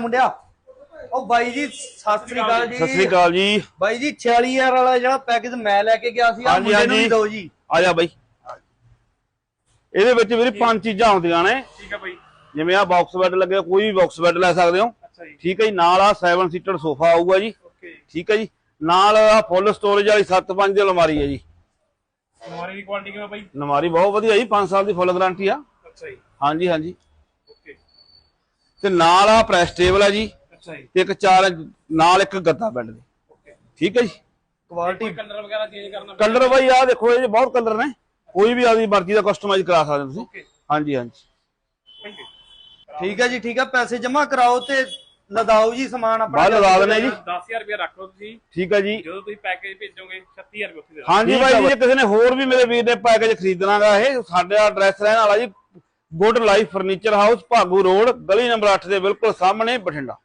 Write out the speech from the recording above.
ਮੁੰਡਿਆ ਉਹ ਬਾਈ ਜੀ ਸਤਿ ਸ੍ਰੀ ਅਕਾਲ ਜੀ। ਸਤਿ ਸ੍ਰੀ ਅਕਾਲ ਜੀ ਬਾਈ ਜੀ 46000 ਵਾਲਾ ਜਿਹੜਾ ਪੈਕੇਜ ਮੈਂ ਲੈ ਕੇ ਗਿਆ ਸੀ ਆ ਮੁੰਡੇ ਨੂੰ ਵੀ ਦਿਓ ਜੀ। ਆ ਜਾ ਬਾਈ, ਇਹਦੇ ਵਿੱਚ ਵੀਰੇ 5 ਚੀਜ਼ਾਂ ਹੁੰਦੀਆਂ ਨੇ। ਠੀਕ ਹੈ ਬਾਈ, ਜਿਵੇਂ ਆ ਬਾਕਸ ਬੈੱਡ ਲੱਗੇ, ਕੋਈ ਵੀ ਬਾਕਸ ਬੈੱਡ ਲੈ ਸਕਦੇ ਹੋ। ਅੱਛਾ ਜੀ, ਠੀਕ ਹੈ ਜੀ। ਨਾਲ ਆ 7 ਸੀਟਰ ਸੋਫਾ ਆਊਗਾ ਜੀ। ਓਕੇ, ਠੀਕ ਹੈ ਜੀ। ਨਾਲ ਆ ਫੁੱਲ ਸਟੋਰੇਜ ਵਾਲੀ 7.5 ਦੀ ਅਲਮਾਰੀ ਹੈ ਜੀ। ਅਲਮਾਰੀ ਦੀ ਕੁਆਲਿਟੀ ਕਿਵੇਂ ਬਾਈ? ਅਲਮਾਰੀ ਬਹੁਤ ਵਧੀਆ ਜੀ, 5 ਸਾਲ ਦੀ ਫੁੱਲ ਗਾਰੰਟੀ ਆ। ਅੱਛਾ ਜੀ, ਹਾਂਜੀ ਹਾਂਜੀ। ਓਕੇ, ਤੇ ਨਾਲ ਆ ਪ੍ਰੈਸ ਟੇਬਲ ਹੈ ਜੀ। ਅੱਛਾ ਜੀ, ਤੇ ਇੱਕ 4 ਨਾਲ ਇੱਕ ਗੱਦਾ ਬੈੱਡ ਦੇ। ਓਕੇ। ਠੀਕ ਹੈ ਜੀ। ਕੁਆਲਿਟੀ ਕਲਰ ਵਗੈਰਾ ਚੇਂਜ ਕਰਨਾ? ਕਲਰ ਬਾਈ ਆ ਦੇਖੋ, ਇਹ ਬਹੁਤ ਕਲਰ ਨੇ, ਕੋਈ ਵੀ ਆਪਦੀ ਮਰਜ਼ੀ ਦਾ ਕਸਟਮਾਈਜ਼ ਕਰਾ ਸਕਦੇ ਤੁਸੀਂ। ਓਕੇ, ਹਾਂਜੀ ਹਾਂਜੀ। Thank you. ਠੀਕ ਹੈ ਜੀ, ਠੀਕ ਹੈ। ਪੈਸੇ ਜਮਾ ਕਰਾਓ ਤੇ ਲਦਾਓ ਜੀ ਸਮਾਨ ਆਪਣਾ। ਬਾਹਰ ਲਗਾ ਦਿੰਦੇ ਜੀ। 10000 ਰੁਪਏ ਰੱਖ ਲਓ ਤੁਸੀਂ। ਠੀਕ ਹੈ ਜੀ। ਜਦੋਂ ਤੁਸੀਂ ਪੈਕੇਜ ਭੇਜੋਗੇ 36000 ਰੁਪਏ ਉੱਥੇ ਦੇ ਦਿਓ। ਹਾਂਜੀ ਬਾਈ ਜੀ, ਜੇ ਕਿਸੇ ਨੇ ਹੋਰ ਵੀ ਮੇਰੇ ਵੀਰ ਨੇ ਪੈਕੇਜ ਖਰੀਦਣਾਗਾ, ਇਹ ਸਾਡਾ ਐਡਰੈਸ ਰਹਿਣ ਵਾਲਾ ਜੀ good life furniture house, Bhagu road, ਗਲੀ ਨੰਬਰ 8 ਦੇ ਬਿਲਕੁਲ ਸਾਹਮਣੇ, ਬਠਿੰਡਾ।